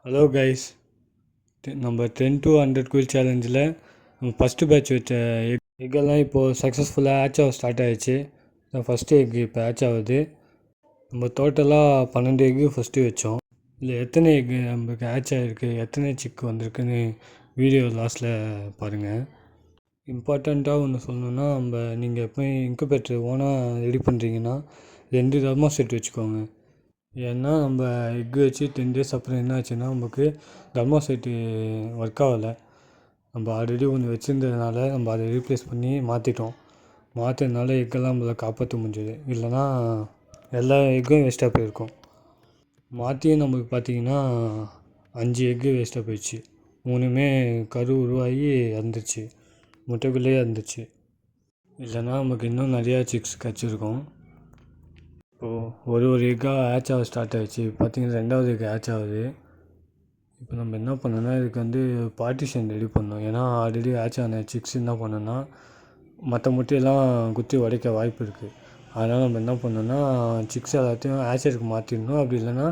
Hello guys, நம்ம 10 to 100 குயில் சேலஞ்சில் நம்ம ஃபஸ்ட்டு பேட்ச் வச்ச எக்கெல்லாம் இப்போது சக்ஸஸ்ஃபுல்லாக ஹேட்ச் ஆக ஸ்டார்ட் ஆகிடுச்சு. ஃபஸ்ட்டு எக் இப்போ ஹேட்ச் ஆகுது. நம்ம டோட்டலாக 12 எக்கு ஃபஸ்ட்டு வச்சோம். இல்லை எத்தனை எக்கு நம்மளுக்கு ஹேட்ச் ஆகிருக்கு, எத்தனை சிக்கு வந்திருக்குன்னு வீடியோ லாஸ்ட்டில் பாருங்கள். இம்பார்ட்டண்ட்டாக ஒன்று சொல்லணுன்னா, நீங்கள் எப்போயும் இன்குபேட்டர் ஓனாக ரெடி பண்ணுறீங்கன்னா 2 தெர்மோஸ்டேட் வச்சுக்கோங்க. ஏன்னா நம்ம எக்கு வச்சு 10 days அப்புறம் என்ன ஆச்சுன்னா நமக்கு தெர்மோஸ்டேட்டு ஒர்க் ஆகலை. நம்ம ஆல்ரெடி ஒன்று வச்சுருந்ததுனால நம்ம அதை ரீப்ளேஸ் பண்ணி மாற்றினால எக்கெல்லாம் நம்மளை காப்பாற்ற முடிஞ்சது. இல்லைனா எல்லா எக்கும் வேஸ்ட்டாக போயிருக்கும். மாற்றியும் நம்மளுக்கு பார்த்திங்கன்னா 5 எக்கு வேஸ்ட்டாக போயிடுச்சு. 3மே கரு உருவாகி இறந்துச்சு, முட்டைக்குள்ளேயே இருந்துச்சு. இல்லைனா நமக்கு இன்னும் நிறையா சிக்ஸ் கிடச்சிருக்கும். இப்போது ஒரு எக்காக ஹேட்ச் ஆக ஸ்டார்ட் ஆகிடுச்சு. பார்த்திங்கன்னா 2வது எக் ஹேட்ச் ஆகுது. இப்போ நம்ம என்ன பண்ணோன்னா, இதுக்கு பார்ட்டிஷன் ரெடி பண்ணோம். ஏன்னா ஆல்ரெடி ஹேட்ச் ஆன சிக்ஸ் என்ன பண்ணோன்னா மற்ற முட்டையெல்லாம் குத்தி உடைக்க வாய்ப்பு இருக்குது. அதனால் நம்ம என்ன பண்ணோன்னா, சிக்ஸ் எல்லாத்தையும் ஹேச்சருக்கு மாற்றிடணும். அப்படி இல்லைன்னா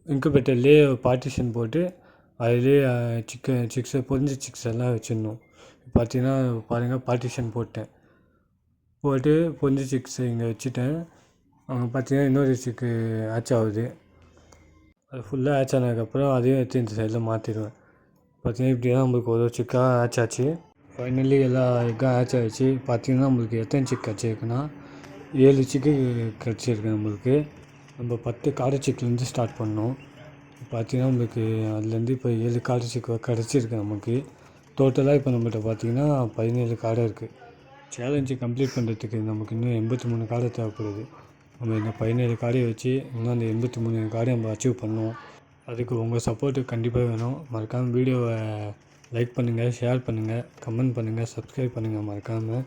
இன்குபேட்டர்லேயே பார்ட்டிஷன் போட்டு அதிலே சிக்ஸை பொரிஞ்ச சிக்ஸ் எல்லாம் வச்சிடணும். பார்த்திங்கன்னா பாருங்கள், பார்ட்டிஷன் போட்டு பொரிஞ்ச சிக்ஸை இங்கே வச்சுட்டேன். பார்த்திங்கன்னா இன்னொரு சிக்கு ஹேட்ச் ஆகுது. அது ஃபுல்லாக ஹேட்ச் ஆனதுக்கப்புறம் அதையும் எடுத்து இந்த சைடில் மாற்றிடுவேன். பார்த்திங்கன்னா இப்படி தான் நம்மளுக்கு ஒரு சிக்காக ஹேட்ச் ஆச்சு. ஃபைனலி எல்லா எக்காக ஹேட்ச் ஆகிடுச்சு. பார்த்திங்கன்னா நம்மளுக்கு எத்தனை சிக் கிடச்சிருக்குன்னா 7 சிக்கு கிடச்சிருக்கு நம்மளுக்கு. நம்ம 10 காடை சிக்கிலேருந்து ஸ்டார்ட் பண்ணோம். பார்த்திங்கன்னா நம்மளுக்கு அதுலேருந்து இப்போ 7 காடை சிக்கு கிடச்சிருக்கு நமக்கு. டோட்டலாக இப்போ நம்மள்கிட்ட பார்த்திங்கன்னா 17 காடை இருக்குது. சேலஞ்சு கம்ப்ளீட் பண்ணுறதுக்கு நமக்கு இன்னும் 83 காடை தேவைப்படுது. நம்ம இந்த 17 காடையை வச்சு இன்னும் அந்த 83 காடையை நம்ம அச்சீவ் பண்ணுவோம். அதுக்கு உங்கள் சப்போர்ட்டு கண்டிப்பாக வேணும். மறக்காமல் வீடியோவை லைக் பண்ணுங்கள், ஷேர் பண்ணுங்கள், கமெண்ட் பண்ணுங்கள், சப்ஸ்கிரைப் பண்ணுங்கள் மறக்காமல்.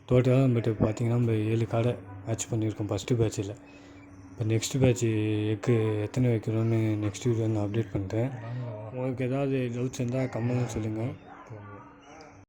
டோட்டலாக நம்மகிட்ட பார்த்திங்கன்னா நம்ம 7 காடை மேட்ச் பண்ணியிருக்கோம் ஃபஸ்ட்டு பேட்சில். இப்போ நெக்ஸ்ட்டு பேட்ச்சு எக்கு எத்தனை வைக்கிறோன்னு நெக்ஸ்ட் வீடியோ நான் அப்டேட் பண்ணுறேன். உங்களுக்கு ஏதாவது டவுட்ஸ் இருந்தால் கமெண்ட் சொல்லுங்கள்.